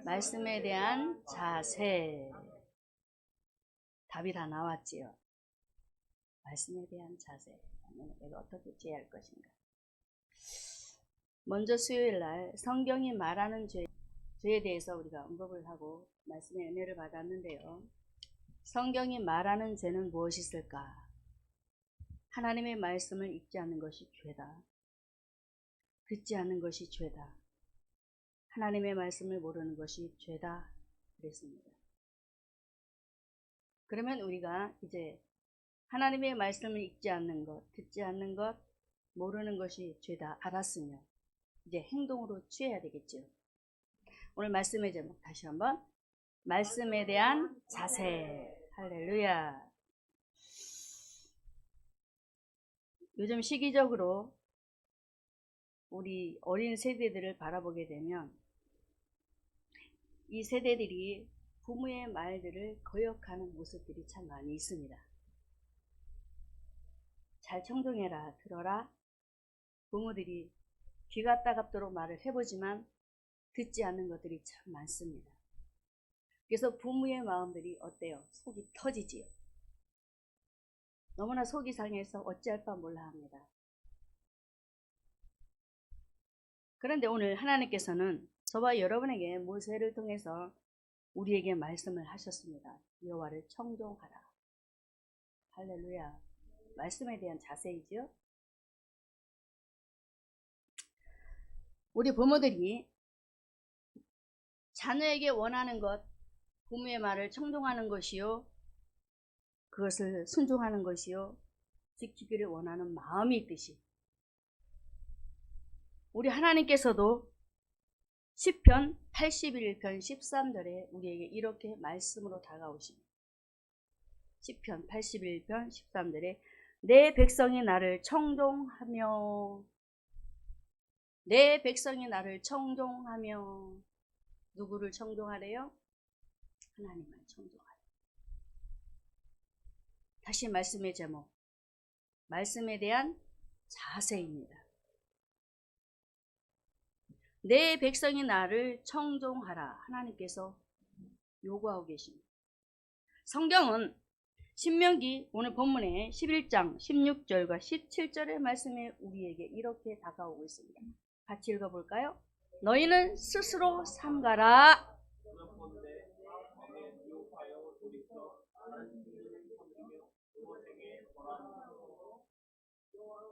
말씀에 대한 자세. 답이 다 나왔지요. 말씀에 대한 자세. 내가 어떻게 지혜할 것인가. 먼저 수요일날 성경이 말하는 죄에 대해서 우리가 언급을 하고 말씀의 은혜를 받았는데요. 성경이 말하는 죄는 무엇이 있을까? 하나님의 말씀을 읽지 않는 것이 죄다. 듣지 않는 것이 죄다. 하나님의 말씀을 모르는 것이 죄다. 그랬습니다. 그러면 우리가 이제 하나님의 말씀을 읽지 않는 것, 듣지 않는 것, 모르는 것이 죄다 알았으면 이제 행동으로 취해야 되겠죠. 오늘 말씀의 제목 다시 한번, 말씀에 대한 자세. 할렐루야. 요즘 시기적으로 우리 어린 세대들을 바라보게 되면 이 세대들이 부모의 말들을 거역하는 모습들이 참 많이 있습니다. 잘 청종해라, 들어라. 부모들이 귀가 따갑도록 말을 해보지만 듣지 않는 것들이 참 많습니다. 그래서 부모의 마음들이 어때요? 속이 터지지요. 너무나 속이 상해서 어찌할 바 몰라 합니다. 그런데 오늘 하나님께서는 저와 여러분에게 모세를 통해서 우리에게 말씀을 하셨습니다. 여호와를 청종하라. 할렐루야. 말씀에 대한 자세이죠. 우리 부모들이 자녀에게 원하는 것, 부모의 말을 청종하는 것이요, 그것을 순종하는 것이요, 지키기를 원하는 마음이 있듯이 우리 하나님께서도 시편 81편 13절에 우리에게 이렇게 말씀으로 다가오십니다. 시편 81편 13절에 내 백성이 나를 청종하며, 내 백성이 나를 청종하며. 누구를 청종하래요? 하나님을 청종하래. 다시 말씀의 제목, 말씀에 대한 자세입니다. 내 백성이 나를 청종하라. 하나님께서 요구하고 계십니다. 성경은 신명기 오늘 본문의 11장 16절과 17절의 말씀에 우리에게 이렇게 다가오고 있습니다. 같이 읽어볼까요? 너희는 스스로 삼가라.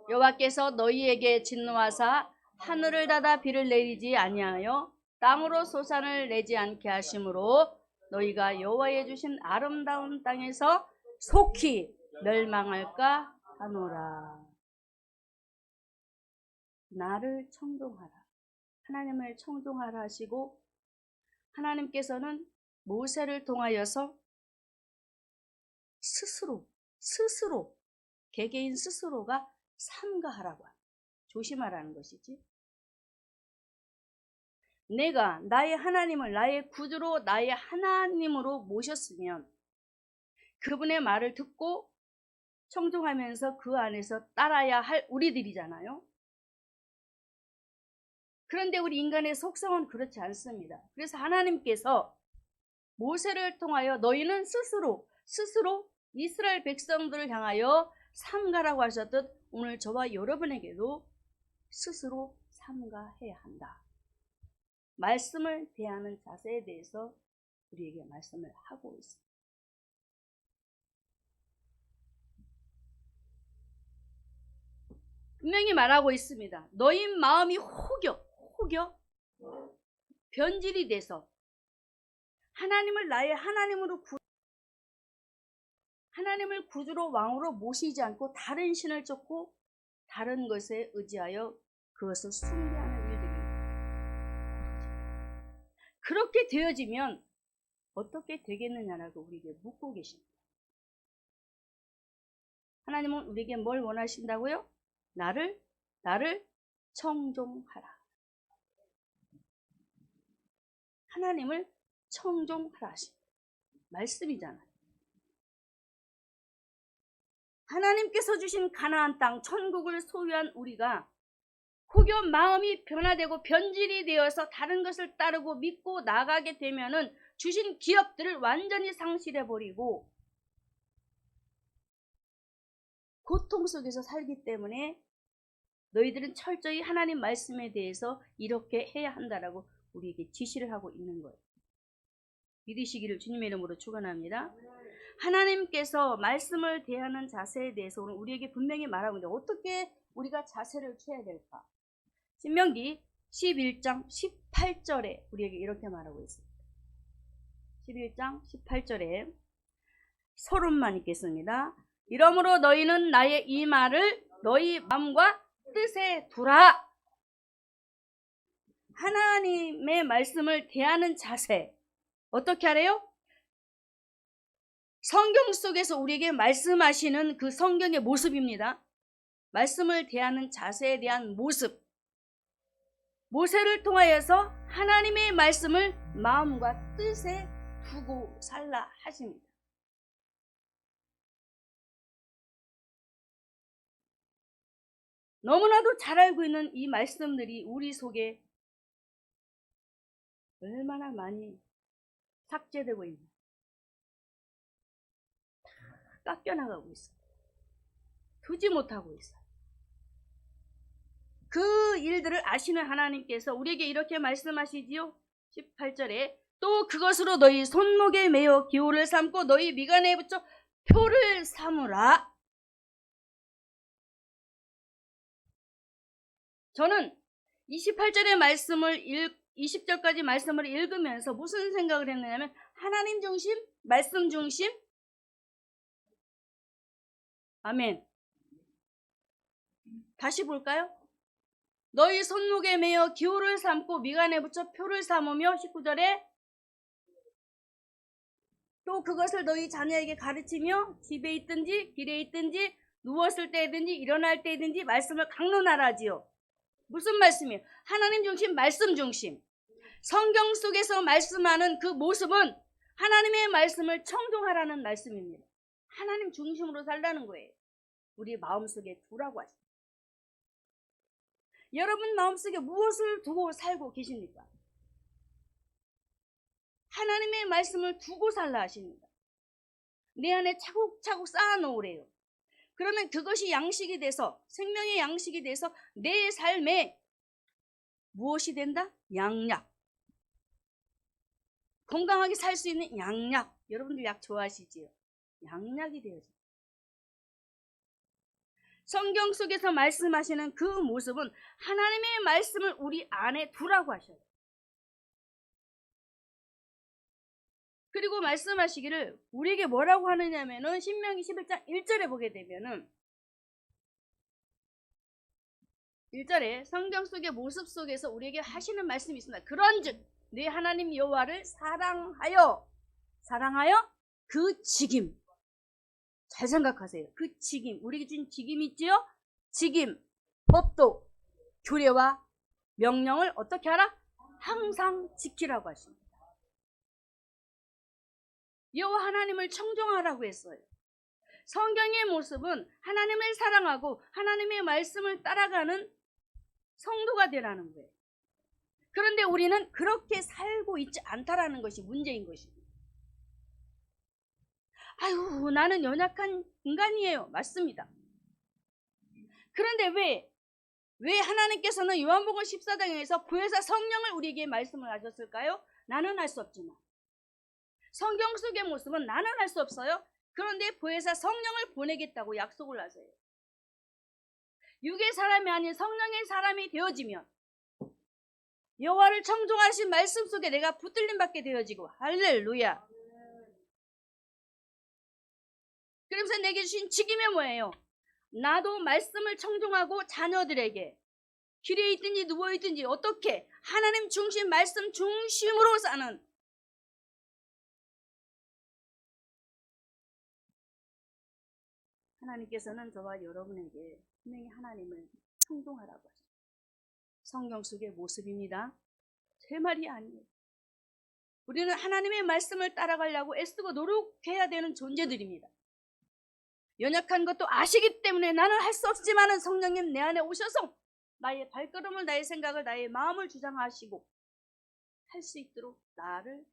여호와께서 너희에게 진노하사 하늘을 닫아 비를 내리지 아니하여 땅으로 소산을 내지 않게 하심으로 너희가 여호와의 주신 아름다운 땅에서 속히 멸망할까 하노라. 나를 청종하라. 하나님을 청종하라 하시고, 하나님께서는 모세를 통하여서 스스로 개개인 스스로가 삼가하라고 합니다. 조심하라는 것이지. 내가 나의 하나님을 나의 구주로 나의 하나님으로 모셨으면 그분의 말을 듣고 청종하면서 그 안에서 따라야 할 우리들이잖아요. 그런데 우리 인간의 속성은 그렇지 않습니다. 그래서 하나님께서 모세를 통하여 너희는 스스로 이스라엘 백성들을 향하여 삼가라고 하셨듯 오늘 저와 여러분에게도 스스로 삼가해야 한다. 말씀을 대하는 자세에 대해서 우리에게 말씀을 하고 있습니다. 분명히 말하고 있습니다. 너희 마음이 혹여 변질이 돼서 하나님을 나의 하나님을 구주로 왕으로 모시지 않고 다른 신을 쫓고 다른 것에 의지하여 그것을 숭배하는 일들이 그렇게 되어지면 어떻게 되겠느냐라고 우리에게 묻고 계십니다. 하나님은 우리에게 뭘 원하신다고요? 나를 청종하라. 하나님을 청종하라 하십니다. 말씀이잖아요. 하나님께서 주신 가나안 땅 천국을 소유한 우리가 혹여 마음이 변화되고 변질이 되어서 다른 것을 따르고 믿고 나가게 되면은 주신 기업들을 완전히 상실해버리고 고통 속에서 살기 때문에 너희들은 철저히 하나님 말씀에 대해서 이렇게 해야 한다라고 우리에게 지시를 하고 있는 거예요. 믿으시기를 주님의 이름으로 축원합니다. 하나님께서 말씀을 대하는 자세에 대해서 오늘 우리에게 분명히 말하고 있는데 어떻게 우리가 자세를 취해야 될까? 신명기 11장 18절에 우리에게 이렇게 말하고 있습니다. 11장 18절에 서론만 읽겠습니다. 이러므로 너희는 나의 이 말을 너희 마음과 뜻에 두라. 하나님의 말씀을 대하는 자세 어떻게 하래요? 성경 속에서 우리에게 말씀하시는 그 성경의 모습입니다. 말씀을 대하는 자세에 대한 모습, 모세를 통하여서 하나님의 말씀을 마음과 뜻에 두고 살라 하십니다. 너무나도 잘 알고 있는 이 말씀들이 우리 속에 얼마나 많이 삭제되고 있나, 깎여나가고 있어요. 두지 못하고 있어요. 그 일들을 아시는 하나님께서 우리에게 이렇게 말씀하시지요. 18절에 또 그것으로 너희 손목에 매어 기호를 삼고 너희 미간에 붙여 표를 삼으라. 저는 28절의 말씀을 20절까지 말씀을 읽으면서 무슨 생각을 했느냐면 하나님 중심, 말씀 중심. 아멘. 다시 볼까요? 너희 손목에 매어 기호를 삼고 미간에 붙여 표를 삼으며 19절에 또 그것을 너희 자녀에게 가르치며 집에 있든지 길에 있든지 누웠을 때든지 일어날 때든지 말씀을 강론하라지요. 무슨 말씀이에요? 하나님 중심, 말씀 중심. 성경 속에서 말씀하는 그 모습은 하나님의 말씀을 청종하라는 말씀입니다. 하나님 중심으로 살라는 거예요. 우리 마음속에 두라고 하십니다. 여러분 마음속에 무엇을 두고 살고 계십니까? 하나님의 말씀을 두고 살라 하십니다. 내 안에 차곡차곡 쌓아놓으래요. 그러면 그것이 양식이 돼서, 생명의 양식이 돼서 내 삶에 무엇이 된다? 양약. 건강하게 살 수 있는 양약. 여러분들 약 좋아하시지요? 양약이 되어져. 성경 속에서 말씀하시는 그 모습은 하나님의 말씀을 우리 안에 두라고 하셔요. 그리고 말씀하시기를 우리에게 뭐라고 하느냐면은 신명기 11장 1절에 보게 되면은 1절에 성경 속의 모습 속에서 우리에게 하시는 말씀이 있습니다. 그런즉 네 하나님 여호와를 사랑하여 그 직임. 잘 생각하세요. 그 직임, 우리에게 준 직임이 있지요? 직임, 법도, 규례와 명령을 어떻게 하라? 항상 지키라고 하십니다. 여호와 하나님을 청종하라고 했어요. 성경의 모습은 하나님을 사랑하고 하나님의 말씀을 따라가는 성도가 되라는 거예요. 그런데 우리는 그렇게 살고 있지 않다라는 것이 문제인 것입니다. 아유, 나는 연약한 인간이에요. 맞습니다. 그런데 왜 하나님께서는 요한복음 14장에서 보혜사 성령을 우리에게 말씀을 하셨을까요? 나는 할 수 없지만. 성경 속의 모습은 나는 할 수 없어요. 그런데 보혜사 성령을 보내겠다고 약속을 하세요. 육의 사람이 아닌 성령의 사람이 되어지면 여호와를 청종하신 말씀 속에 내가 붙들림 받게 되어지고, 할렐루야. 그러면서 내게 주신 직임이 뭐예요? 나도 말씀을 청종하고 자녀들에게 길에 있든지 누워 있든지 어떻게 하나님 중심, 말씀 중심으로 사는, 하나님께서는 저와 여러분에게 분명히 하나님을 청종하라고 하십니다. 성경 속의 모습입니다. 제 말이 아니에요. 우리는 하나님의 말씀을 따라가려고 애쓰고 노력해야 되는 존재들입니다. 연약한 것도 아시기 때문에 나는 할 수 없지만은 성령님 내 안에 오셔서 나의 발걸음을, 나의 생각을, 나의 마음을 주장하시고 할 수 있도록 나를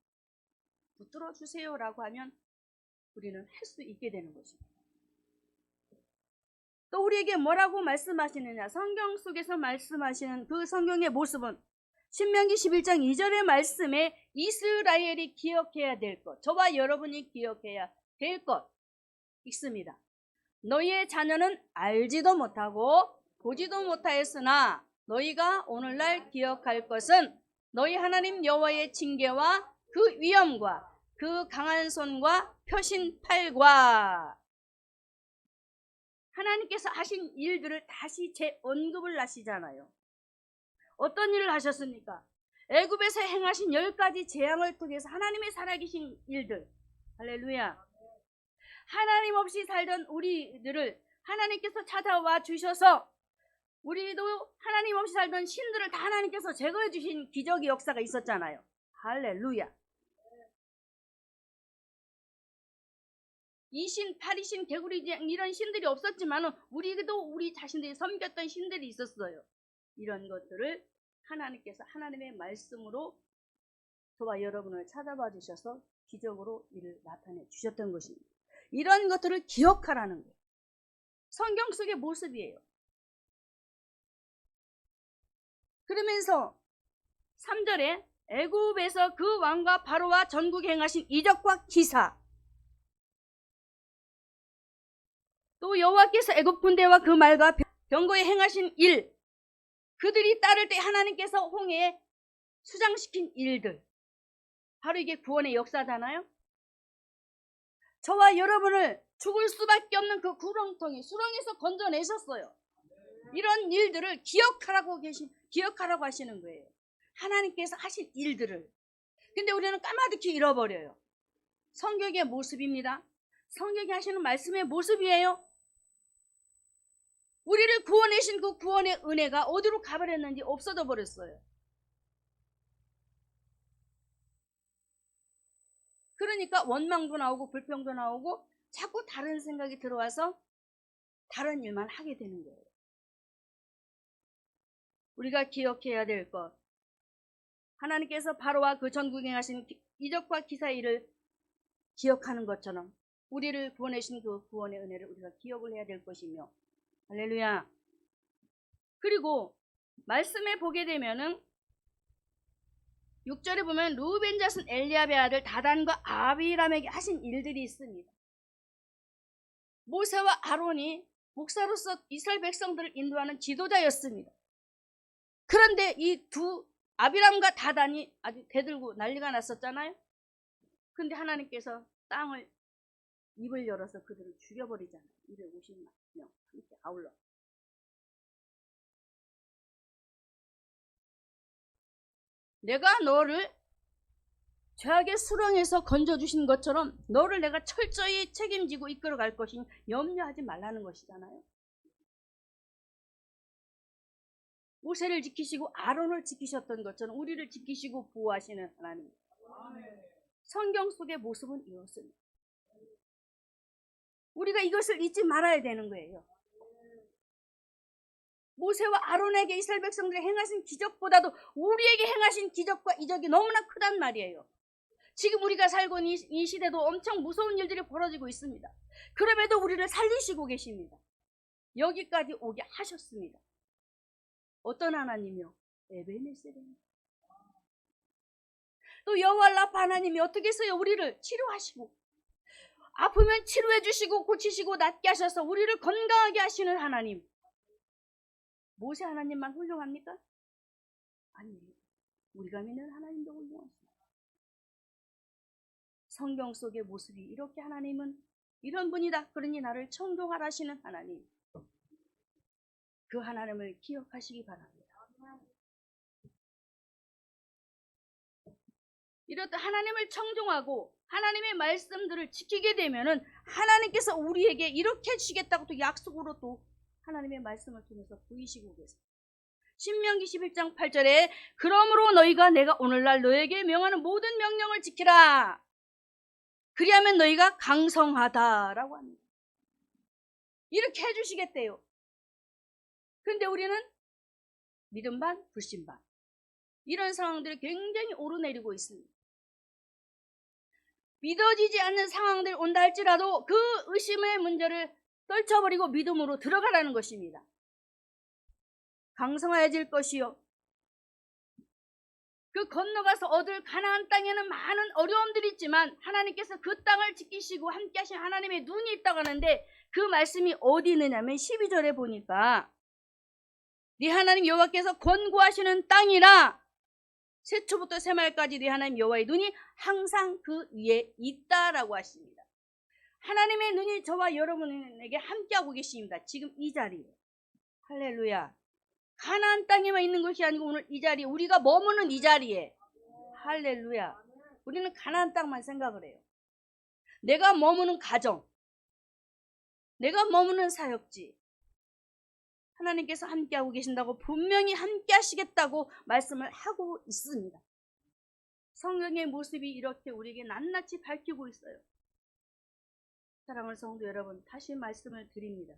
붙들어 주세요라고 하면 우리는 할 수 있게 되는 것입니다. 또 우리에게 뭐라고 말씀하시느냐? 성경 속에서 말씀하시는 그 성경의 모습은 신명기 11장 2절의 말씀에 이스라엘이 기억해야 될 것, 저와 여러분이 기억해야 될 것 있습니다. 너희의 자녀는 알지도 못하고 보지도 못하였으나 너희가 오늘날 기억할 것은 너희 하나님 여호와의 징계와 그 위엄과 그 강한 손과 펴신 팔과 하나님께서 하신 일들을 다시 재언급을 하시잖아요. 어떤 일을 하셨습니까? 애굽에서 행하신 10가지 재앙을 통해서 하나님의 살아계신 일들. 할렐루야. 하나님 없이 살던 우리들을 하나님께서 찾아와 주셔서 우리도 하나님 없이 살던 신들을 다 하나님께서 제거해 주신 기적의 역사가 있었잖아요. 할렐루야. 이신, 파리신, 개구리장 이런 신들이 없었지만 우리도 우리 자신들이 섬겼던 신들이 있었어요. 이런 것들을 하나님께서 하나님의 말씀으로 저와 여러분을 찾아봐 주셔서 기적으로 이를 나타내 주셨던 것입니다. 이런 것들을 기억하라는 거예요. 성경 속의 모습이에요. 그러면서 3절에 애굽에서 그 왕과 바로와 전국에 행하신 이적과 기사, 또 여호와께서 애굽 군대와 그 말과 병거에 행하신 일, 그들이 따를 때 하나님께서 홍해에 수장시킨 일들, 바로 이게 구원의 역사잖아요. 저와 여러분을 죽을 수밖에 없는 그 구렁텅이, 수렁에서 건져내셨어요. 이런 일들을 기억하라고 하시는 거예요. 하나님께서 하신 일들을. 근데 우리는 까마득히 잃어버려요. 성경의 모습입니다. 성경이 하시는 말씀의 모습이에요. 우리를 구원하신 그 구원의 은혜가 어디로 가버렸는지 없어져 버렸어요. 그러니까 원망도 나오고 불평도 나오고 자꾸 다른 생각이 들어와서 다른 일만 하게 되는 거예요. 우리가 기억해야 될 것, 하나님께서 바로와 그 전국에 하신 이적과 기사 일을 기억하는 것처럼 우리를 구원하신 그 구원의 은혜를 우리가 기억을 해야 될 것이며, 할렐루야. 그리고 말씀에 보게 되면은 6절에 보면 루벤 자손 엘리압의 아들 다단과 아비람에게 하신 일들이 있습니다. 모세와 아론이 목사로서 이스라엘 백성들을 인도하는 지도자였습니다. 그런데 이 두 아비람과 다단이 아주 대들고 난리가 났었잖아요. 근데 하나님께서 땅을 입을 열어서 그들을 죽여버리잖아요. 250만 명 함께 아울러. 내가 너를 죄악의 수렁에서 건져주신 것처럼 너를 내가 철저히 책임지고 이끌어갈 것이니 염려하지 말라는 것이잖아요. 모세를 지키시고 아론을 지키셨던 것처럼 우리를 지키시고 보호하시는 하나님. 성경 속의 모습은 이렇습니다. 우리가 이것을 잊지 말아야 되는 거예요. 모세와 아론에게 이스라엘 백성들이 행하신 기적보다도 우리에게 행하신 기적과 이적이 너무나 크단 말이에요. 지금 우리가 살고 있는 이 시대도 엄청 무서운 일들이 벌어지고 있습니다. 그럼에도 우리를 살리시고 계십니다. 여기까지 오게 하셨습니다. 어떤 하나님이요? 에베네셀입니다. 또 여호와 라파 하나님이 어떻게 해서요? 우리를 치료하시고 아프면 치료해 주시고 고치시고 낫게 하셔서 우리를 건강하게 하시는 하나님. 모세 하나님만 훌륭합니까? 아니에요. 우리가 믿는 하나님도 훌륭하십니다. 성경 속의 모습이 이렇게 하나님은 이런 분이다. 그러니 나를 청종하라 하시는 하나님. 그 하나님을 기억하시기 바랍니다. 이렇듯 하나님을 청종하고 하나님의 말씀들을 지키게 되면은 하나님께서 우리에게 이렇게 해주시겠다고 또 약속으로 또 하나님의 말씀을 통해서 보이시고 계세요. 신명기 11장 8절에 그러므로 너희가 내가 오늘날 너에게 명하는 모든 명령을 지키라. 그리하면 너희가 강성하다라고 합니다. 이렇게 해주시겠대요. 근데 우리는 믿음 반, 불신 반. 이런 상황들이 굉장히 오르내리고 있습니다. 믿어지지 않는 상황들이 온다 할지라도 그 의심의 문제를 떨쳐버리고 믿음으로 들어가라는 것입니다. 강성하여질 것이요. 그 건너가서 얻을 가나안 땅에는 많은 어려움들이 있지만 하나님께서 그 땅을 지키시고 함께 하신 하나님의 눈이 있다고 하는데 그 말씀이 어디 있느냐면 12절에 보니까 네 하나님 여호와께서 권고하시는 땅이라 새초부터 새말까지 네 하나님 여호와의 눈이 항상 그 위에 있다라고 하십니다. 하나님의 눈이 저와 여러분에게 함께하고 계십니다. 지금 이 자리에. 할렐루야. 가나안 땅에만 있는 것이 아니고 오늘 이 자리에 우리가 머무는 이 자리에. 할렐루야. 우리는 가나안 땅만 생각을 해요. 내가 머무는 가정, 내가 머무는 사역지, 하나님께서 함께하고 계신다고 분명히 함께하시겠다고 말씀을 하고 있습니다. 성경의 모습이 이렇게 우리에게 낱낱이 밝히고 있어요. 사랑하는 성도 여러분, 다시 말씀을 드립니다.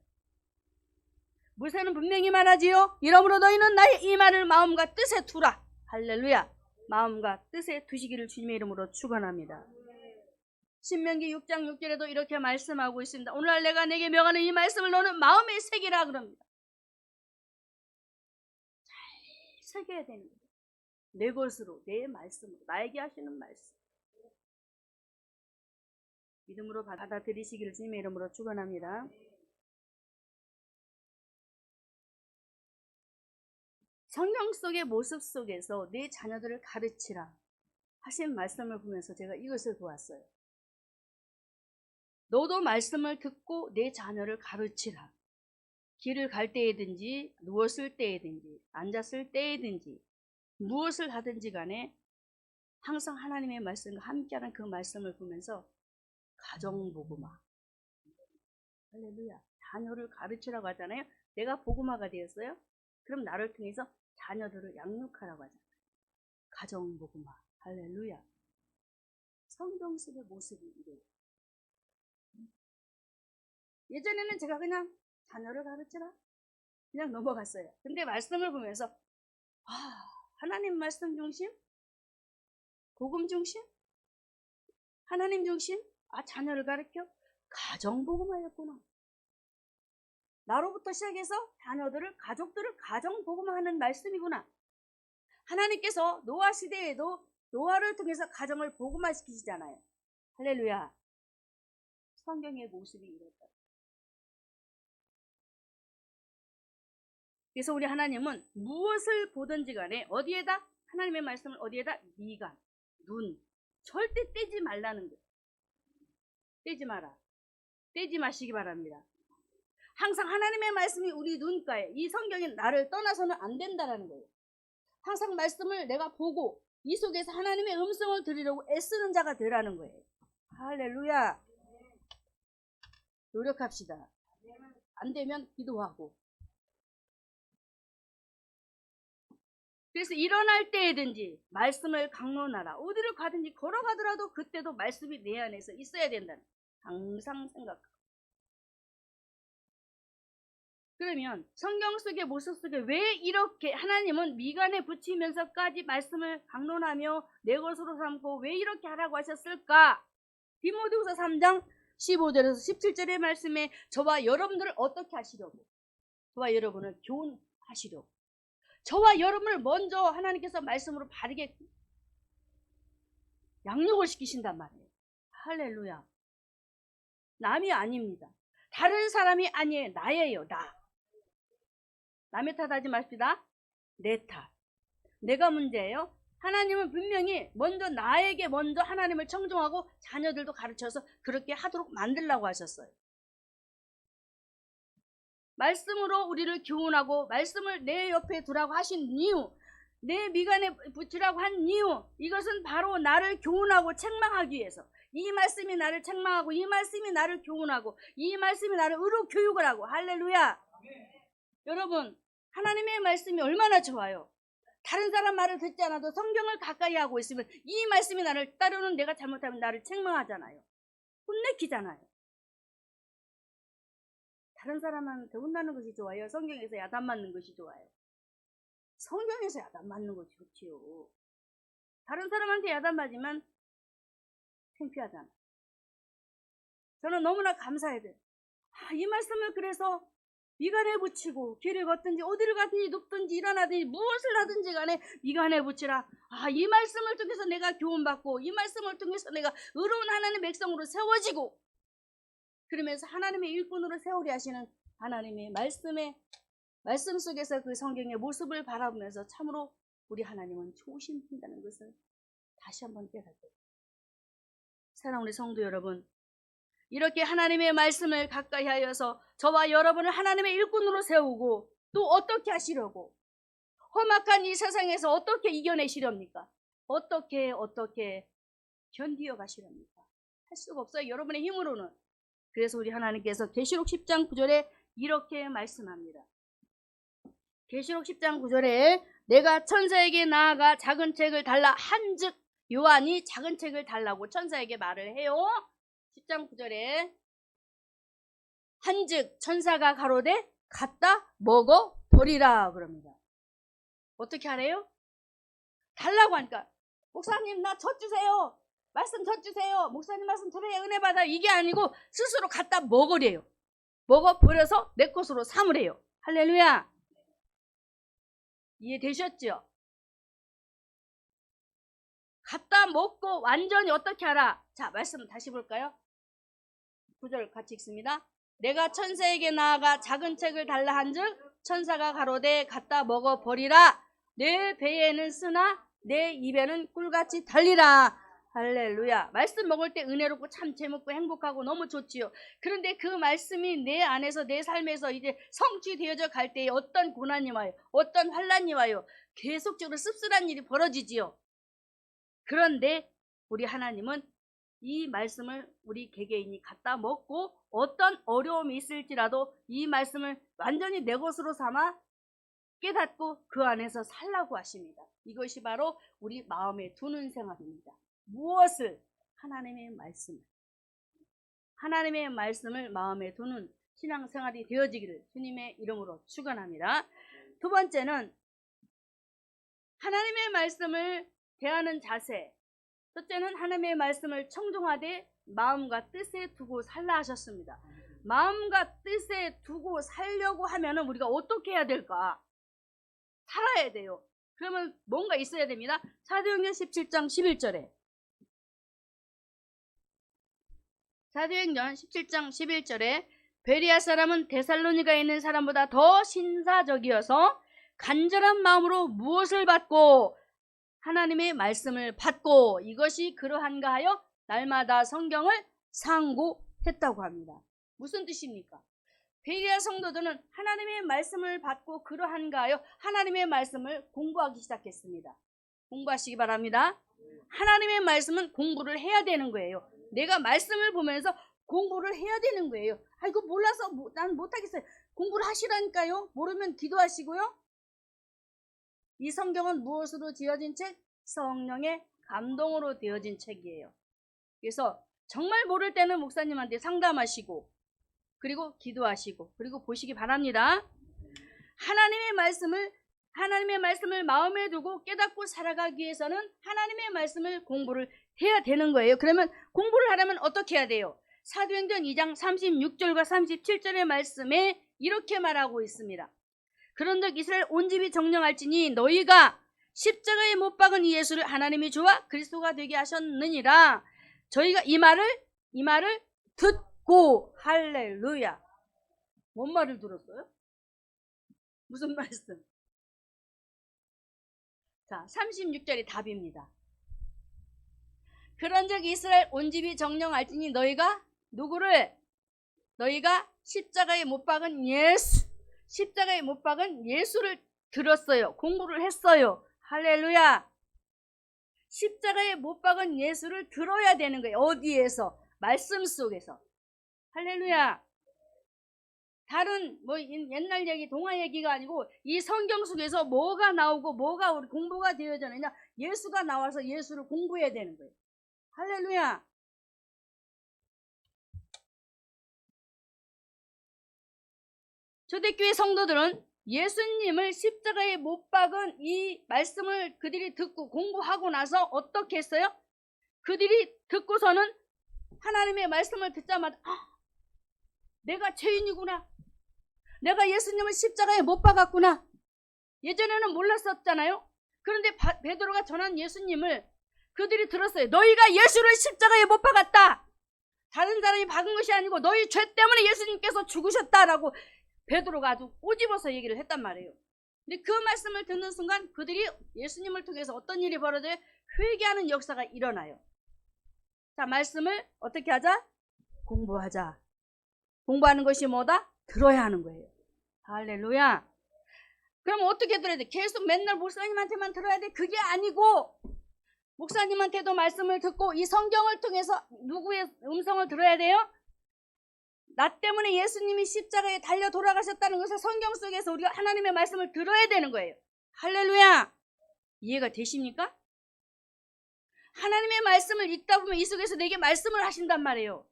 모세는 분명히 말하지요. 이러므로 너희는 나의 이 말을 마음과 뜻에 두라. 할렐루야. 마음과 뜻에 두시기를 주님의 이름으로 축원합니다. 신명기 6장 6절에도 이렇게 말씀하고 있습니다. 오늘날 내가 내게 명하는 이 말씀을 너는 마음에 새기라 그럽니다. 잘 새겨야 되는 거예요. 내 것으로, 내 말씀으로, 나에게 하시는 말씀. 믿음으로 받아들이시기를 주님의 이름으로 축원합니다. 성경 속의 모습 속에서 내 자녀들을 가르치라 하신 말씀을 보면서 제가 이것을 보았어요. 너도 말씀을 듣고 내 자녀를 가르치라. 길을 갈 때에든지 누웠을 때에든지 앉았을 때에든지 무엇을 하든지 간에 항상 하나님의 말씀과 함께하는 그 말씀을 보면서 가정복음화. 할렐루야. 자녀를 가르치라고 하잖아요. 내가 복음화가 되었어요. 그럼 나를 통해서 자녀들을 양육하라고 하잖아요. 가정복음화. 할렐루야. 성경 속의 모습이 이래요. 예전에는 제가 그냥 자녀를 가르치라 그냥 넘어갔어요. 근데 말씀을 보면서 하나님 말씀 중심, 복음 중심, 하나님 중심, 자녀를 가르쳐 가정복음화였구나. 나로부터 시작해서 자녀들을, 가족들을 가정복음화하는 말씀이구나. 하나님께서 노아 시대에도 노아를 통해서 가정을 복음화시키시잖아요. 할렐루야. 성경의 모습이 이랬다. 그래서 우리 하나님은 무엇을 보든지 간에 어디에다, 하나님의 말씀을 어디에다, 미간, 눈, 절대 떼지 말라는 거예요. 떼지 마라. 떼지 마시기 바랍니다. 항상 하나님의 말씀이 우리 눈가에, 이 성경이 나를 떠나서는 안 된다는 거예요. 항상 말씀을 내가 보고 이 속에서 하나님의 음성을 들으려고 애쓰는 자가 되라는 거예요. 할렐루야. 노력합시다. 안 되면 기도하고. 그래서 일어날 때에든지 말씀을 강론하라. 어디를 가든지 걸어가더라도 그때도 말씀이 내 안에서 있어야 된다는 항상 생각하고. 그러면 성경 속의 모습 속에 왜 이렇게 하나님은 미간에 붙이면서까지 말씀을 강론하며 내 것으로 삼고 왜 이렇게 하라고 하셨을까? 디모데후서 3장 15절에서 17절의 말씀에 저와 여러분들을 어떻게 하시려고? 저와 여러분을 교훈하시려고. 저와 여러분을 먼저 하나님께서 말씀으로 바르게 양육을 시키신단 말이에요. 할렐루야. 남이 아닙니다. 다른 사람이 아니에요. 나예요. 나. 남의 탓하지 마십시다. 내 탓. 내가 문제예요. 하나님은 분명히 먼저 나에게 먼저 하나님을 청종하고 자녀들도 가르쳐서 그렇게 하도록 만들라고 하셨어요. 말씀으로 우리를 교훈하고 말씀을 내 옆에 두라고 하신 이유, 내 미간에 붙이라고 한 이유, 이것은 바로 나를 교훈하고 책망하기 위해서. 이 말씀이 나를 책망하고 이 말씀이 나를 교훈하고 이 말씀이 나를 의로 교육을 하고. 할렐루야. 여러분, 하나님의 말씀이 얼마나 좋아요. 다른 사람 말을 듣지 않아도 성경을 가까이 하고 있으면 이 말씀이 나를 따르는, 내가 잘못하면 나를 책망하잖아요. 혼내키잖아요. 다른 사람한테 혼나는 것이 좋아요? 성경에서 야단 맞는 것이 좋아요? 성경에서 야단 맞는 거 좋지요. 다른 사람한테 야단 맞으면 창피하잖아. 저는 너무나 감사해야 돼요. 이 말씀을 그래서 미간에 붙이고 길을 걷든지 어디를 가든지 눕든지 일어나든지 무엇을 하든지 간에 미간에 붙이라. 이 말씀을 통해서 내가 교훈받고 이 말씀을 통해서 내가 의로운 하나님의 백성으로 세워지고 그러면서 하나님의 일꾼으로 세우려 하시는 하나님의 말씀 속에서 그 성경의 모습을 바라보면서 참으로 우리 하나님은 좋으신다는 것을 다시 한번 깨닫고, 사랑하는 우리 성도 여러분, 이렇게 하나님의 말씀을 가까이 하여서 저와 여러분을 하나님의 일꾼으로 세우고 또 어떻게 하시려고, 험악한 이 세상에서 어떻게 이겨내시렵니까? 어떻게 견디어 가시렵니까? 할 수가 없어요, 여러분의 힘으로는. 그래서 우리 하나님께서 계시록 10장 9절에 이렇게 말씀합니다. 계시록 10장 9절에 내가 천사에게 나아가 작은 책을 달라 한즉, 요한이 작은 책을 달라고 천사에게 말을 해요. 10장 9절에 한즉 천사가 가로되 갖다 먹어 버리라 그럽니다. 어떻게 하래요? 달라고 하니까, 목사님 나 젖 주세요, 말씀 젖 주세요, 목사님 말씀 들어야 은혜 받아, 이게 아니고 스스로 갖다 먹으래요. 먹어 버려서 내 것으로 삼으래요. 할렐루야. 이해되셨죠? 갖다 먹고 완전히 어떻게 하라? 자, 말씀 다시 볼까요? 9절 같이 읽습니다. 내가 천사에게 나아가 작은 책을 달라 한즉 천사가 가로되 갖다 먹어 버리라. 내 배에는 쓰나 내 입에는 꿀같이 달리라. 할렐루야. 말씀 먹을 때 은혜롭고 참 재밌고 행복하고 너무 좋지요. 그런데 그 말씀이 내 안에서, 내 삶에서 이제 성취되어져 갈 때에 어떤 고난이 와요, 어떤 환난이 와요. 계속적으로 씁쓸한 일이 벌어지지요. 그런데 우리 하나님은 이 말씀을 우리 개개인이 갖다 먹고 어떤 어려움이 있을지라도 이 말씀을 완전히 내 것으로 삼아 깨닫고 그 안에서 살라고 하십니다. 이것이 바로 우리 마음에 두는 생활입니다. 무엇을? 하나님의 말씀을 마음에 두는 신앙생활이 되어지기를 주님의 이름으로 축원합니다. 두 번째는 하나님의 말씀을 대하는 자세. 첫째는 하나님의 말씀을 청종하되 마음과 뜻에 두고 살라 하셨습니다. 마음과 뜻에 두고 살려고 하면은 우리가 어떻게 해야 될까? 살아야 돼요. 그러면 뭔가 있어야 됩니다. 사도행전 17장 11절에 사도행전 17장 11절에 베레아 사람은 데살로니가에 있는 사람보다 더 신사적이어서 간절한 마음으로 무엇을 받고? 하나님의 말씀을 받고, 이것이 그러한가 하여 날마다 성경을 상고했다고 합니다. 무슨 뜻입니까? 베레아 성도들은 하나님의 말씀을 받고 그러한가 하여 하나님의 말씀을 공부하기 시작했습니다. 공부하시기 바랍니다. 하나님의 말씀은 공부를 해야 되는 거예요. 내가 말씀을 보면서 공부를 해야 되는 거예요. 이거 몰라서 난 못하겠어요. 공부를 하시라니까요. 모르면 기도하시고요. 이 성경은 무엇으로 지어진 책? 성령의 감동으로 되어진 책이에요. 그래서 정말 모를 때는 목사님한테 상담하시고 그리고 기도하시고 그리고 보시기 바랍니다. 하나님의 말씀을 마음에 두고 깨닫고 살아가기 위해서는 하나님의 말씀을 공부를 해야 되는 거예요. 그러면 공부를 하려면 어떻게 해야 돼요? 사도행전 2장 36절과 37절의 말씀에 이렇게 말하고 있습니다. 그런즉 이스라엘 온 집이 정령할지니 너희가 십자가에 못 박은 이 예수를 하나님이 주와 그리스도가 되게 하셨느니라. 저희가 이 말을 듣고, 할렐루야. 뭔 말을 들었어요? 무슨 말씀? 자, 36절이 답입니다. 그런즉 이스라엘 온 집이 정령할지니 너희가 누구를? 너희가 십자가에 못 박은 예수를 들었어요. 공부를 했어요. 할렐루야. 십자가에 못 박은 예수를 들어야 되는 거예요. 어디에서? 말씀 속에서. 할렐루야. 다른 옛날 얘기, 동화 얘기가 아니고 이 성경 속에서 뭐가 나오고 뭐가 우리 공부가 되어지느냐? 예수가 나와서 예수를 공부해야 되는 거예요. 할렐루야. 초대교회 성도들은 예수님을 십자가에 못 박은 이 말씀을 그들이 듣고 공부하고 나서 어떻게 했어요? 그들이 듣고서는 하나님의 말씀을 듣자마자 내가 죄인이구나. 내가 예수님을 십자가에 못 박았구나. 예전에는 몰랐었잖아요. 그런데 베드로가 전한 예수님을 그들이 들었어요. 너희가 예수를 십자가에 못 박았다. 다른 사람이 박은 것이 아니고 너희 죄 때문에 예수님께서 죽으셨다라고 베드로가 아주 꼬집어서 얘기를 했단 말이에요. 근데 그 말씀을 듣는 순간 그들이 예수님을 통해서 어떤 일이 벌어져요? 회개하는 역사가 일어나요. 자, 말씀을 어떻게 하자? 공부하자. 공부하는 것이 뭐다? 들어야 하는 거예요. 할렐루야. 그럼 어떻게 들어야 돼? 계속 맨날 목사님한테만 들어야 돼? 그게 아니고 목사님한테도 말씀을 듣고 이 성경을 통해서 누구의 음성을 들어야 돼요? 나 때문에 예수님이 십자가에 달려 돌아가셨다는 것을 성경 속에서 우리가 하나님의 말씀을 들어야 되는 거예요. 할렐루야. 이해가 되십니까? 하나님의 말씀을 읽다 보면 이 속에서 내게 말씀을 하신단 말이에요.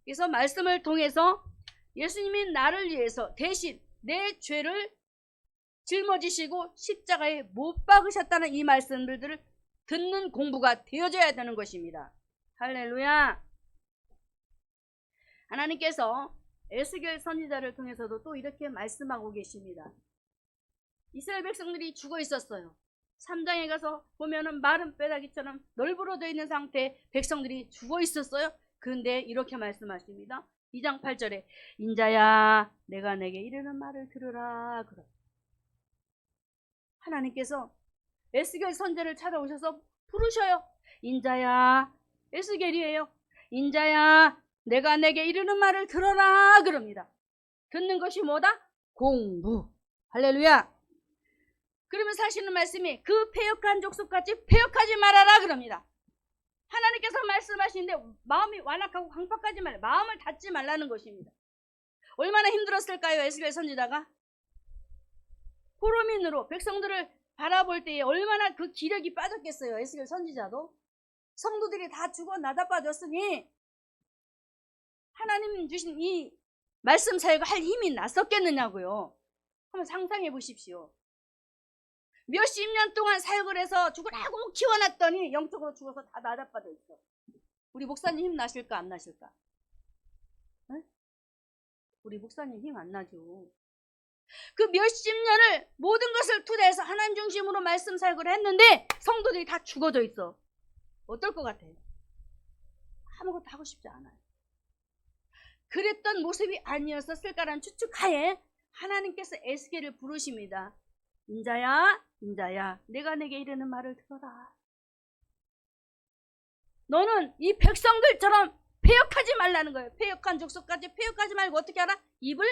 그래서 말씀을 통해서 예수님이 나를 위해서 대신 내 죄를 짊어지시고 십자가에 못 박으셨다는 이 말씀들을 듣는 공부가 되어져야 되는 것입니다. 할렐루야. 하나님께서 에스겔 선지자를 통해서도 또 이렇게 말씀하고 계십니다. 이스라엘 백성들이 죽어 있었어요. 3장에 가서 보면은 마른 뼈다귀처럼 널브러져 있는 상태에 백성들이 죽어 있었어요. 그런데 이렇게 말씀하십니다. 2장 8절에 인자야 내가 내게 이르는 말을 들으라. 하나님께서 에스겔 선지자를 찾아오셔서 부르셔요. 인자야, 에스겔이에요. 인자야 내가 내게 이르는 말을 들어라 그럽니다. 듣는 것이 뭐다? 공부. 할렐루야. 그러면서 하시는 말씀이 그 패역한 족속같이 패역하지 말아라 그럽니다. 하나님께서 말씀하시는데 마음이 완악하고 강팍하지 말라. 마음을 닫지 말라는 것입니다. 얼마나 힘들었을까요? 에스겔 선지자가 포로민으로 백성들을 바라볼 때에 얼마나 그 기력이 빠졌겠어요. 에스겔 선지자도 성도들이 다 죽어 나다 빠졌으니 하나님 주신 이 말씀 사역을 할 힘이 났었겠느냐고요. 한번 상상해 보십시오. 몇십 년 동안 사역을 해서 죽으라고 키워놨더니 영적으로 죽어서 다 나자빠져 있어. 우리 목사님 힘 나실까 안 나실까? 네? 우리 목사님 힘 안 나죠. 그 몇십 년을 모든 것을 투자해서 하나님 중심으로 말씀 사역을 했는데 성도들이 다 죽어져 있어. 어떨 것 같아요? 아무것도 하고 싶지 않아요. 그랬던 모습이 아니었었을까라는 추측하에 하나님께서 에스겔을 부르십니다. 인자야, 인자야, 내가 내게 이르는 말을 들어라. 너는 이 백성들처럼 패역하지 말라는 거예요. 패역한 족속까지 패역하지 말고 어떻게 하라? 입을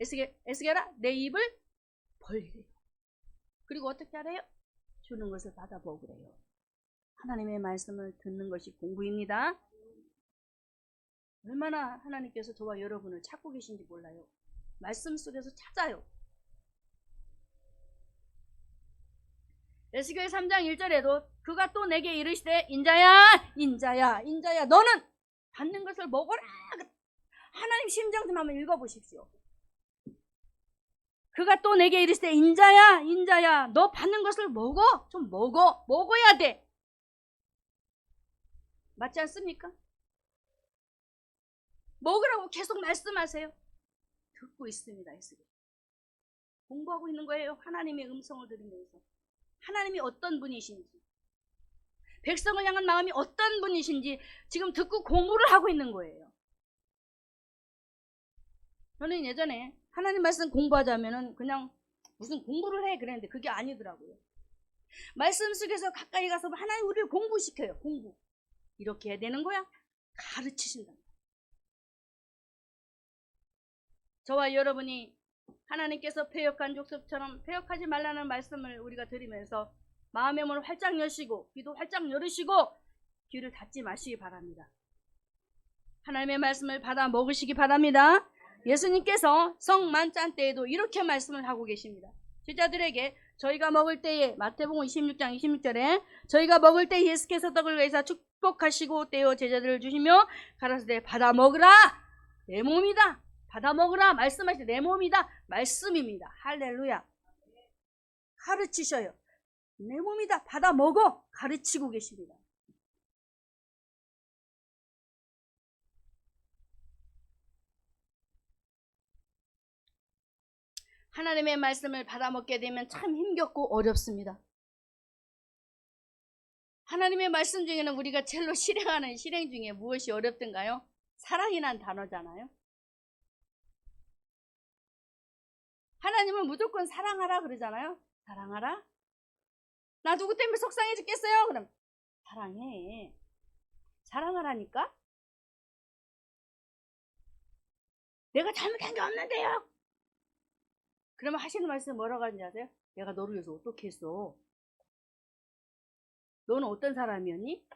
에스겔아, 내 입을 벌리래요. 그리고 어떻게 하래요? 주는 것을 받아 먹으래요. 하나님의 말씀을 듣는 것이 공부입니다. 얼마나 하나님께서 저와 여러분을 찾고 계신지 몰라요. 말씀 속에서 찾아요. 에스겔 3장 1절에도 그가 또 내게 이르시되 인자야 인자야 인자야 너는 받는 것을 먹어라. 하나님 심정 좀 한번 읽어보십시오. 그가 또 내게 이르시되 인자야 인자야 너 받는 것을 먹어. 좀 먹어야 돼. 맞지 않습니까? 먹으라고 계속 말씀하세요. 듣고 있습니다. 에스겔 공부하고 있는 거예요. 하나님의 음성을 들으면서 하나님이 어떤 분이신지 백성을 향한 마음이 어떤 분이신지 지금 듣고 공부를 하고 있는 거예요. 저는 예전에 하나님 말씀 공부하자면은 그냥 무슨 공부를 해 그랬는데 그게 아니더라고요. 말씀 속에서 가까이 가서 하나님 우리를 공부시켜요. 공부. 이렇게 해야 되는 거야. 가르치신다. 저와 여러분이 하나님께서 패역한 족속처럼 패역하지 말라는 말씀을 우리가 들으면서 마음의 문을 활짝 여시고 귀도 활짝 열으시고 귀를 닫지 마시기 바랍니다. 하나님의 말씀을 받아 먹으시기 바랍니다. 예수님께서 성만찬 때에도 이렇게 말씀을 하고 계십니다. 제자들에게 저희가 먹을 때에 마태복음 26장 26절에 저희가 먹을 때 예수께서 떡을 내사 축복하시고 떼어 제자들을 주시며 가라사대 받아 먹으라. 내 몸이다. 받아 먹으라 말씀하시되 내 몸이다 말씀입니다. 할렐루야. 가르치셔요. 내 몸이다 받아 먹어 가르치고 계십니다. 하나님의 말씀을 받아 먹게 되면 참 힘겹고 어렵습니다. 하나님의 말씀 중에는 우리가 첼로 실행하는 실행 중에 무엇이 어렵던가요? 사랑이란 단어잖아요. 하나님은 무조건 사랑하라 그러잖아요. 사랑하라? 나 누구 때문에 속상해 죽겠어요? 그럼 사랑해. 사랑하라니까? 내가 잘못한 게 없는데요. 그러면 하시는 말씀 뭐라고 하는지 아세요? 내가 너를 위해서 어떻게 했어? 너는 어떤 사람이었니?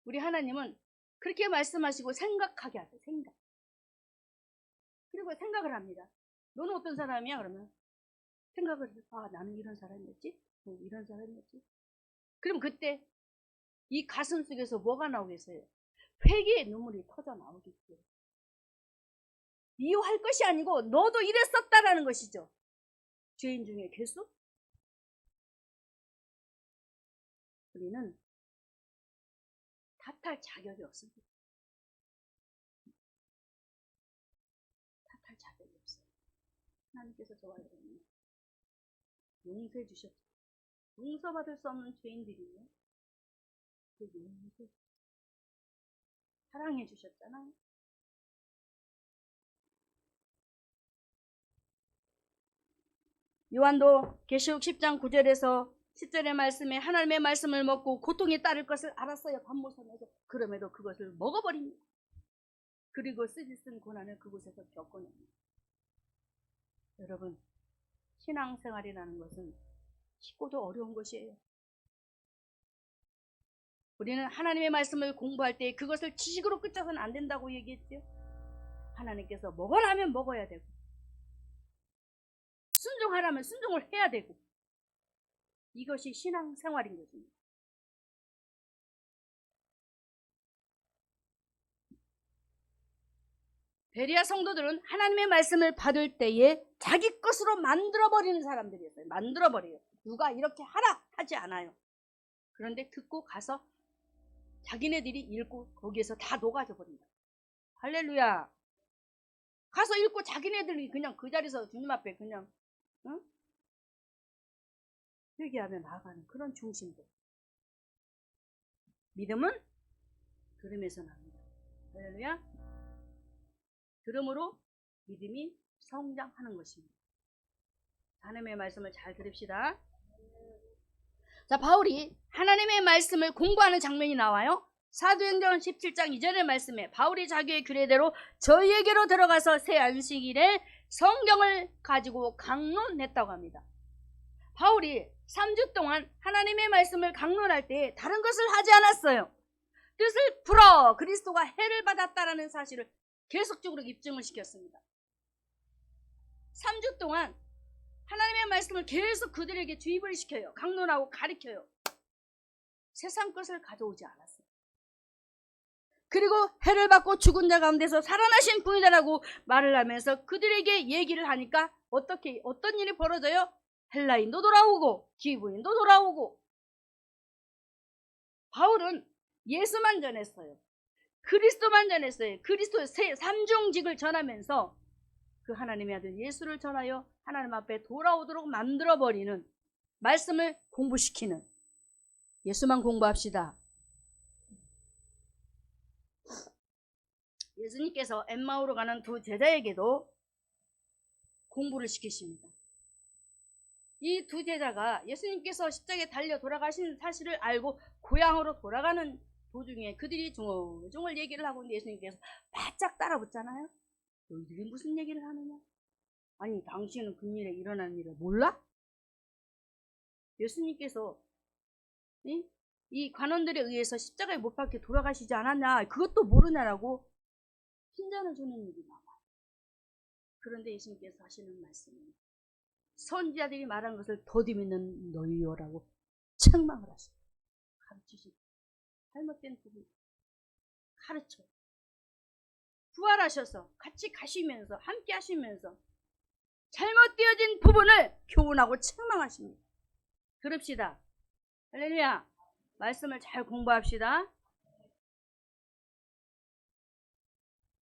우리 하나님은 그렇게 말씀하시고 생각하게 하세요. 생각. 그리고 생각을 합니다. 너는 어떤 사람이야? 그러면 생각을 해서 아 나는 이런 사람이었지? 이런 사람이었지? 그럼 그때 이 가슴 속에서 뭐가 나오겠어요? 회개의 눈물이 터져 나오겠죠. 미워할 것이 아니고 너도 이랬었다라는 것이죠. 죄인 중에 괴수? 우리는 탓할 자격이 없습니다. 탓할 자격이 없어요. 하나님께서 저와 여러분을 용서해 주셨죠. 용서받을 수 없는 죄인들이요. 용서해 사랑해 주셨잖아요. 요한도 계시록 10장 9절에서 10절의 말씀에 하나님의 말씀을 먹고 고통이 따를 것을 알았어요. 밤모섬에서. 그럼에도 그것을 먹어버립니다. 그리고 쓰디쓴 고난을 그곳에서 겪어냅니다. 여러분, 신앙생활이라는 것은 쉽고도 어려운 것이에요. 우리는 하나님의 말씀을 공부할 때 그것을 지식으로 끝쳐서는 안 된다고 얘기했죠. 하나님께서 먹어라 하면 먹어야 되고 순종하라면 순종을 해야 되고 이것이 신앙생활인 것입니다. 베레아 성도들은 하나님의 말씀을 받을 때에 자기 것으로 만들어버리는 사람들이었어요. 만들어버려요. 누가 이렇게 하라 하지 않아요. 그런데 듣고 가서 자기네들이 읽고 거기에서 다 녹아져 버린다. 할렐루야. 가서 읽고 자기네들이 그냥 그 자리에서 주님 앞에 그냥 응? 회개하며 나아가는 그런 중심들. 믿음은 들음에서 납니다. 할렐루야. 들음으로 믿음이 성장하는 것입니다. 하나님의 말씀을 잘 들읍시다. 자, 바울이 하나님의 말씀을 공부하는 장면이 나와요. 사도행전 17장 2절의 말씀에 바울이 자기의 규례대로 저희에게로 들어가서 새 안식일에 성경을 가지고 강론했다고 합니다. 바울이 3주 동안 하나님의 말씀을 강론할 때 다른 것을 하지 않았어요. 뜻을 풀어 그리스도가 해를 받았다라는 사실을 계속적으로 입증을 시켰습니다. 3주 동안 하나님의 말씀을 계속 그들에게 주입을 시켜요. 강론하고 가르쳐요. 세상 것을 가져오지 않았어요. 그리고 해를 받고 죽은 자 가운데서 살아나신 분이다라고 말을 하면서 그들에게 얘기를 하니까 어떤 일이 벌어져요? 헬라인도 돌아오고 기브인도 돌아오고. 바울은 예수만 전했어요. 그리스도만 전했어요. 그리스도의 삼중직을 전하면서 그 하나님의 아들 예수를 전하여 하나님 앞에 돌아오도록 만들어버리는 말씀을 공부시키는 예수만 공부합시다. 예수님께서 엠마오로 가는 두 제자에게도 공부를 시키십니다. 이 두 제자가 예수님께서 십자가에 달려 돌아가신 사실을 알고 고향으로 돌아가는 도중에 그들이 중얼중얼 얘기를 하고 있는데 예수님께서 바짝 따라붙잖아요. 너희들이 무슨 얘기를 하느냐? 아니 당신은 금일에 일어난 일을 몰라? 예수님께서 이 관원들에 의해서 십자가에 못 박혀 돌아가시지 않았냐? 그것도 모르냐라고 핀잔을 주는 일이 나와요. 그런데 예수님께서 하시는 말씀은 선지자들이 말한 것을 더듬이는 너희요라고 책망을 하십니다. 가르치십니다. 잘못된 부분 가르쳐요. 부활하셔서 같이 가시면서 함께 하시면서 잘못되어진 부분을 교훈하고 책망하십니다. 들읍시다. 할렐루야. 말씀을 잘 공부합시다.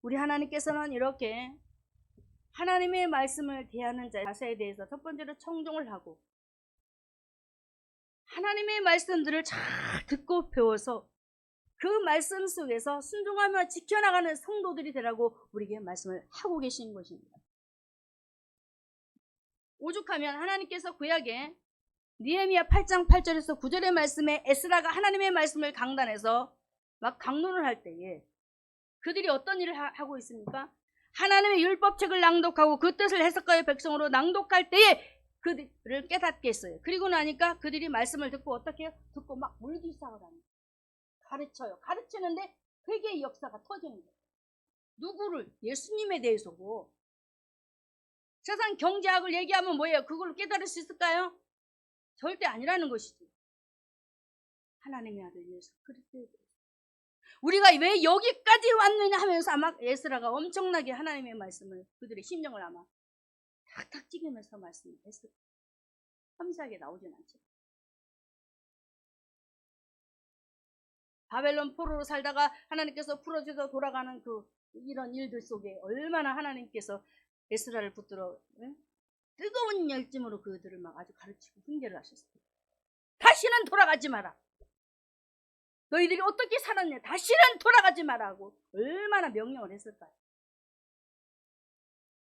우리 하나님께서는 이렇게 하나님의 말씀을 대하는 자세에 대해서 첫 번째로 청종을 하고 하나님의 말씀들을 잘 듣고 배워서 그 말씀 속에서 순종하며 지켜나가는 성도들이 되라고 우리에게 말씀을 하고 계신 것입니다. 오죽하면 하나님께서 구약에 느헤미야 8장 8절에서 9절의 말씀에 에스라가 하나님의 말씀을 강단해서 막 강론을 할 때에 그들이 어떤 일을 하고 있습니까? 하나님의 율법책을 낭독하고 그 뜻을 해석하여 백성으로 낭독할 때에 그들을 깨닫게 했어요. 그리고 나니까 그들이 말씀을 듣고 어떻게 해요? 듣고 막 물기 시작을 합니다. 가르쳐요. 가르치는데 회개의 역사가 터지는 거예요. 누구를? 예수님에 대해서고. 세상 경제학을 얘기하면 뭐예요? 그걸로 깨달을 수 있을까요? 절대 아니라는 것이지. 하나님의 아들 예수 그리스도에 대해서. 우리가 왜 여기까지 왔느냐 하면서 아마 에스라가 엄청나게 하나님의 말씀을 그들의 심령을 아마 탁탁 찌르면서 말씀을 했을 거예요. 섬세하게 나오진 않죠. 바벨론 포로로 살다가 하나님께서 풀어줘서 돌아가는 이런 일들 속에 얼마나 하나님께서 에스라를 붙들어 뜨거운 열심으로 그들을 막 아주 가르치고 훈계를 하셨어요. 다시는 돌아가지 마라. 너희들이 어떻게 살았냐? 다시는 돌아가지 마라 하고 얼마나 명령을 했을까요?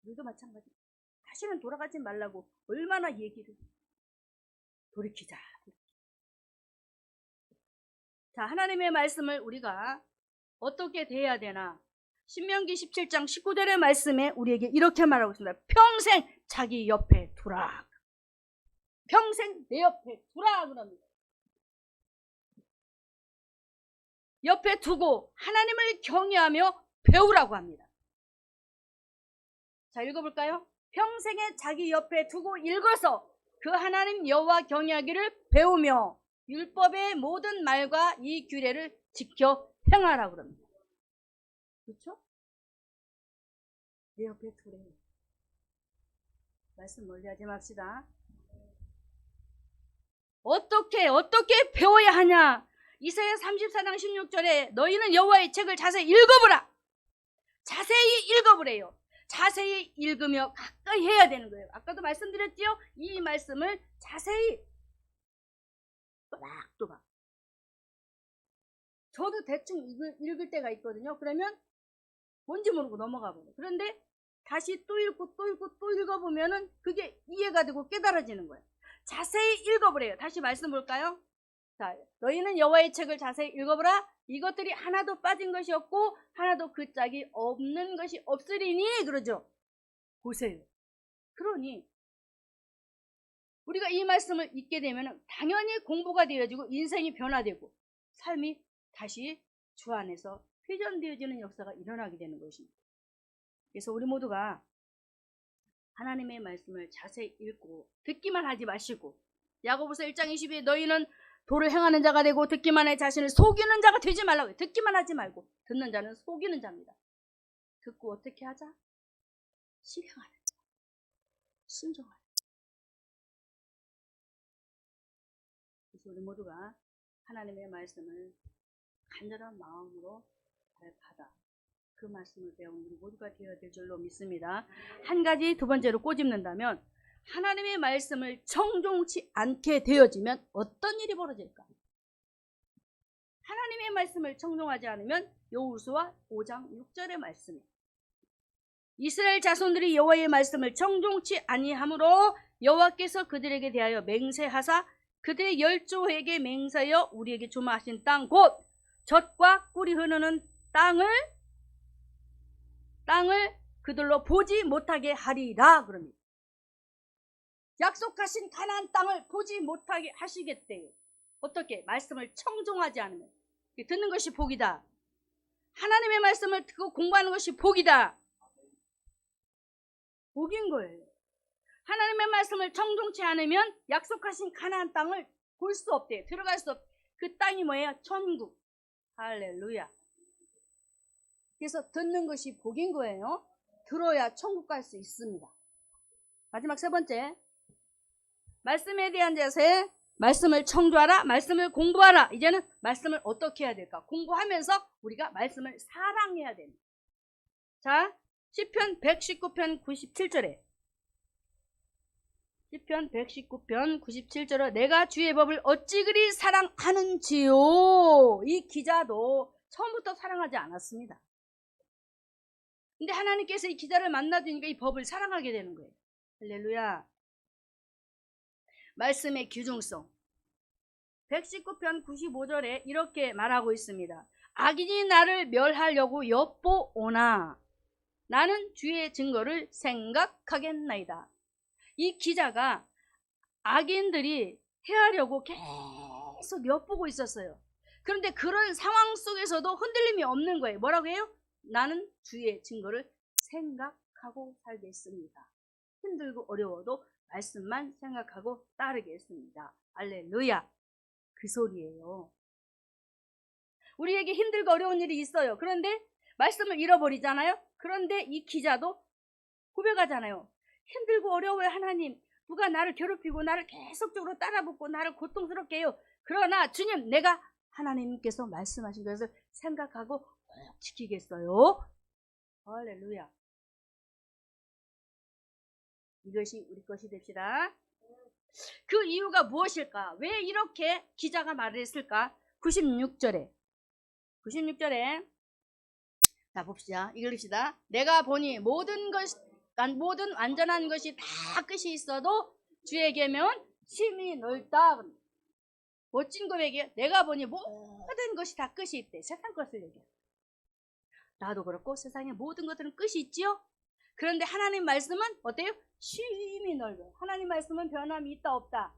우리도 마찬가지. 다시는 돌아가지 말라고 얼마나 얘기를 돌이키자. 자, 하나님의 말씀을 우리가 어떻게 대해야 되나? 신명기 17장 19절의 말씀에 우리에게 이렇게 말하고 있습니다. 평생 자기 옆에 두라. 평생 내 옆에 두라 그럽니다. 옆에 두고 하나님을 경외하며 배우라고 합니다. 자, 읽어볼까요? 평생에 자기 옆에 두고 읽어서 그 하나님 여호와 경외하기를 배우며 율법의 모든 말과 이 규례를 지켜 행하라고 합니다. 그렇죠? 내 옆에 두래. 말씀 멀리하지 맙시다. 어떻게 배워야 하냐? 이사야 34장 16절에 너희는 여호와의 책을 자세히 읽어보라. 자세히 읽어보래요. 자세히 읽으며 가까이 해야 되는 거예요. 아까도 말씀드렸지요? 이 말씀을 자세히 또박또박. 저도 대충 읽을 때가 있거든요. 그러면 뭔지 모르고 넘어가 버려요. 그런데 다시 또 읽고 또 읽고 또 읽어보면은 그게 이해가 되고 깨달아지는 거예요. 자세히 읽어보래요. 다시 말씀 볼까요? 자, 너희는 여호와의 책을 자세히 읽어보라. 이것들이 하나도 빠진 것이 없고 하나도 그 짝이 없는 것이 없으리니 그러죠. 보세요. 그러니 우리가 이 말씀을 읽게 되면 당연히 공부가 되어지고 인생이 변화되고 삶이 다시 주 안에서 회전되어지는 역사가 일어나게 되는 것입니다. 그래서 우리 모두가 하나님의 말씀을 자세히 읽고 듣기만 하지 마시고 야고보서 1장 22에 너희는 도를 행하는 자가 되고 듣기만 해 자신을 속이는 자가 되지 말라고 해요. 듣기만 하지 말고 듣는 자는 속이는 자입니다. 듣고 어떻게 하자? 실행하는 자. 순종하는 자. 그래서 우리 모두가 하나님의 말씀을 간절한 마음으로 잘 받아 그 말씀을 배운 우리 모두가 되어야 될 줄로 믿습니다. 한 가지 두 번째로 꼬집는다면 하나님의 말씀을 청종치 않게 되어지면 어떤 일이 벌어질까? 하나님의 말씀을 청종하지 않으면 여호수아 5장 6절의 말씀에 이스라엘 자손들이 여호와의 말씀을 청종치 아니하므로 여호와께서 그들에게 대하여 맹세하사 그들의 열조에게 맹세하여 우리에게 주마하신 땅 곧 젖과 꿀이 흐르는 땅을 그들로 보지 못하게 하리라 그럽니다. 약속하신 가나안 땅을 보지 못하게 하시겠대요. 어떻게? 말씀을 청종하지 않으면. 듣는 것이 복이다. 하나님의 말씀을 듣고 공부하는 것이 복이다. 복인 거예요. 하나님의 말씀을 청종치 않으면 약속하신 가나안 땅을 볼 수 없대요. 들어갈 수 없대요. 그 땅이 뭐예요? 천국. 할렐루야. 그래서 듣는 것이 복인 거예요. 들어야 천국 갈 수 있습니다. 마지막 세 번째, 말씀에 대한 자세. 말씀을 청조하라. 말씀을 공부하라. 이제는 말씀을 어떻게 해야 될까? 공부하면서 우리가 말씀을 사랑해야 됩니다. 자, 시편 119편 97절에 시편 119편 97절에 내가 주의 법을 어찌 그리 사랑하는지요. 이 기자도 처음부터 사랑하지 않았습니다. 근데 하나님께서 이 기자를 만나주니까 이 법을 사랑하게 되는 거예요. 할렐루야. 말씀의 귀중성. 119편 95절에 이렇게 말하고 있습니다. 악인이 나를 멸하려고 엿보오나 나는 주의 증거를 생각하겠나이다. 이 기자가 악인들이 해하려고 계속 엿보고 있었어요. 그런데 그런 상황 속에서도 흔들림이 없는 거예요. 뭐라고 해요? 나는 주의 증거를 생각하고 살겠습니다. 힘들고 어려워도 말씀만 생각하고 따르겠습니다. 할렐루야. 그 소리예요. 우리에게 힘들고 어려운 일이 있어요. 그런데 말씀을 잃어버리잖아요. 그런데 이 기자도 고백하잖아요. 힘들고 어려워요 하나님. 누가 나를 괴롭히고 나를 계속적으로 따라붙고 나를 고통스럽게 해요. 그러나 주님, 내가 하나님께서 말씀하신 것을 생각하고 꼭 지키겠어요. 할렐루야. 이것이 우리 것이 됩시다. 그 이유가 무엇일까? 왜 이렇게 기자가 말을 했을까? 96절에 자 봅시다. 읽읍시다. 내가 보니 모든 완전한 것이 다 끝이 있어도 주에게면 심히 넓다. 멋진 고백이에요. 내가 보니 모든 것이 다 끝이 있대. 세상 것을 얘기해. 나도 그렇고 세상의 모든 것들은 끝이 있지요. 그런데 하나님 말씀은 어때요? 심히 넓어요. 하나님 말씀은 변함이 있다 없다?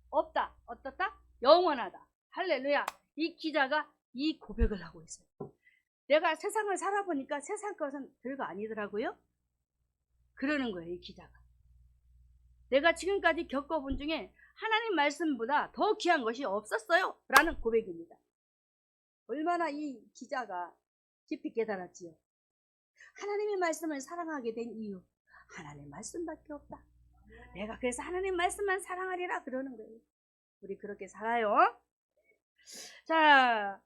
없다. 어떻다? 영원하다. 할렐루야. 이 기자가 이 고백을 하고 있어요. 내가 세상을 살아보니까 세상 것은 별거 아니더라고요. 그러는 거예요, 이 기자가. 내가 지금까지 겪어본 중에 하나님 말씀보다 더 귀한 것이 없었어요 라는 고백입니다. 얼마나 이 기자가 깊이 깨달았지요. 하나님의 말씀을 사랑하게 된 이유, 하나님 말씀밖에 없다. 내가 그래서 하나님 말씀만 사랑하리라 그러는 거예요. 우리 그렇게 살아요. 자,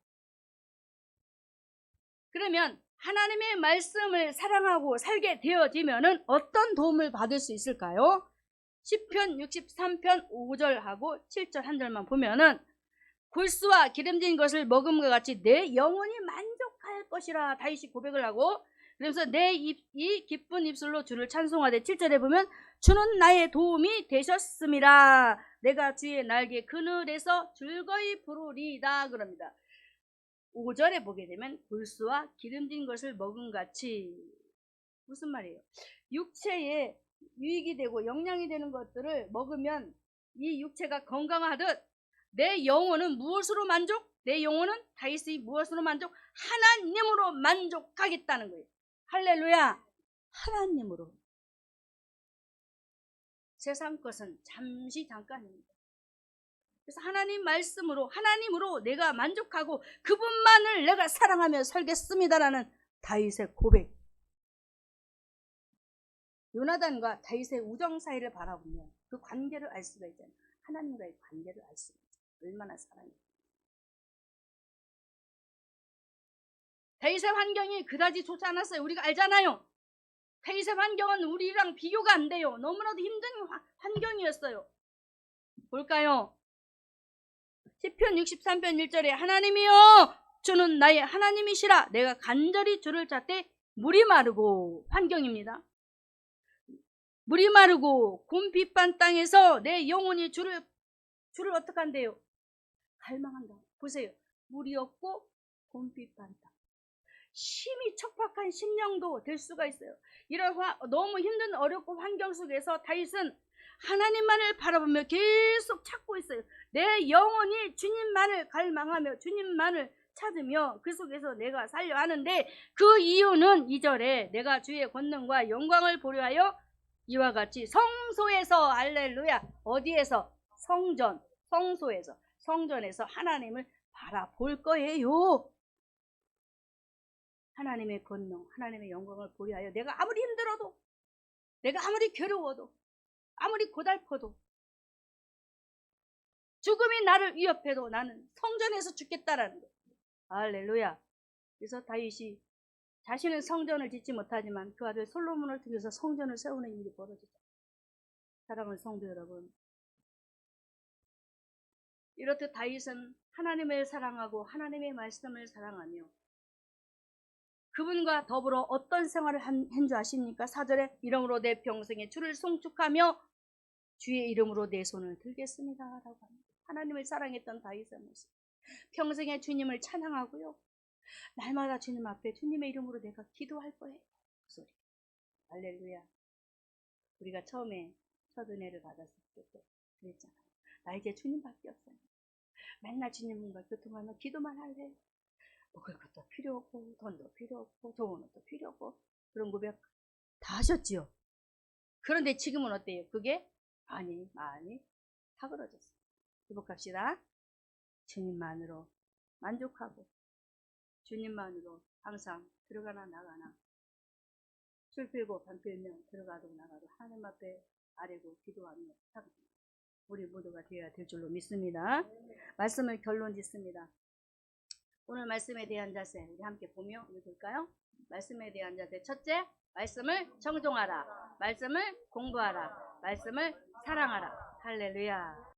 그러면 하나님의 말씀을 사랑하고 살게 되어지면은 어떤 도움을 받을 수 있을까요? 시편 63편 5절하고 7절 한 절만 보면은 골수와 기름진 것을 먹음과 같이 내 영혼이 만족할 것이라 다윗이 고백을 하고, 그래서 이 기쁜 입술로 주를 찬송하되 7절에 보면 주는 나의 도움이 되셨음이라 내가 주의 날개 그늘에서 즐거이 부르리이다 그럽니다. 5절에 보게 되면 골수와 기름진 것을 먹음 같이, 무슨 말이에요? 육체에 유익이 되고 영양이 되는 것들을 먹으면 이 육체가 건강하듯 내 영혼은 무엇으로 만족? 내 영혼은 다윗이 무엇으로 만족? 하나님으로 만족하겠다는 거예요. 할렐루야. 하나님으로. 세상 것은 잠시 잠깐입니다. 그래서 하나님 말씀으로, 하나님으로 내가 만족하고 그분만을 내가 사랑하며 살겠습니다라는 다윗의 고백. 요나단과 다윗의 우정 사이를 바라보면 그 관계를 알 수가 있잖아요. 하나님과의 관계를 알 수가 있어요. 얼마나 사랑해요. 다윗의 환경이 그다지 좋지 않았어요. 우리가 알잖아요. 다윗의 환경은 우리랑 비교가 안 돼요. 너무나도 힘든 환경이었어요. 볼까요? 시편 63편 1절에 하나님이여 주는 나의 하나님이시라 내가 간절히 주를 찾되 물이 마르고, 환경입니다. 물이 마르고 곰빗반 땅에서 내 영혼이 주를 어떡한대요? 갈망한다. 보세요. 물이 없고 곰빗반 땅. 심히 척박한 심령도 될 수가 있어요. 이런 너무 힘든 어렵고 환경 속에서 다윗은 하나님만을 바라보며 계속 찾고 있어요. 내 영혼이 주님만을 갈망하며 주님만을 찾으며 그 속에서 내가 살려 하는데, 그 이유는 2절에 내가 주의 권능과 영광을 보려 하여 이와 같이 성소에서, 할렐루야, 어디에서? 성전, 성소에서, 성전에서 하나님을 바라볼 거예요. 하나님의 권능, 하나님의 영광을 보리 하여 내가 아무리 힘들어도, 내가 아무리 괴로워도, 아무리 고달퍼도, 죽음이 나를 위협해도 나는 성전에서 죽겠다라는 거예요. 할렐루야. 그래서 다윗이 자신은 성전을 짓지 못하지만 그 아들 솔로몬을 통해서 성전을 세우는 일이 벌어졌다. 사랑하는 성도 여러분, 이렇듯 다윗은 하나님을 사랑하고 하나님의 말씀을 사랑하며 그분과 더불어 어떤 생활을 한 줄 아십니까? 4절에 이름으로 내 평생에 주를 송축하며 주의 이름으로 내 손을 들겠습니다 라고 합니다. 하나님을 사랑했던 다윗의 모습, 평생에 주님을 찬양하고요, 날마다 주님 앞에 주님의 이름으로 내가 기도할 거예요. 그 소리. 할렐루야. 우리가 처음에 첫 은혜를 받았을 때 그랬잖아요. 나 이제 주님밖에 없어요. 맨날 주님과 교통하며 기도만 할래. 먹을 것도 필요 없고 돈도 필요 없고 좋은 옷도 필요 없고 그런 고백 다 하셨지요. 그런데 지금은 어때요? 그게 많이 사그러졌어요. 회복합시다. 주님만으로 만족하고 주님만으로 항상 들어가나 나가나 술 필고 반 필면 들어가도 나가도 하나님 앞에 아뢰고 기도하며 살아갑니다. 우리 모두가 되어야 될 줄로 믿습니다. 말씀을 결론 짓습니다. 오늘 말씀에 대한 자세 우리 함께 보며 읽을까요? 말씀에 대한 자세. 첫째, 말씀을 청종하라. 말씀을 공부하라. 말씀을 사랑하라. 할렐루야.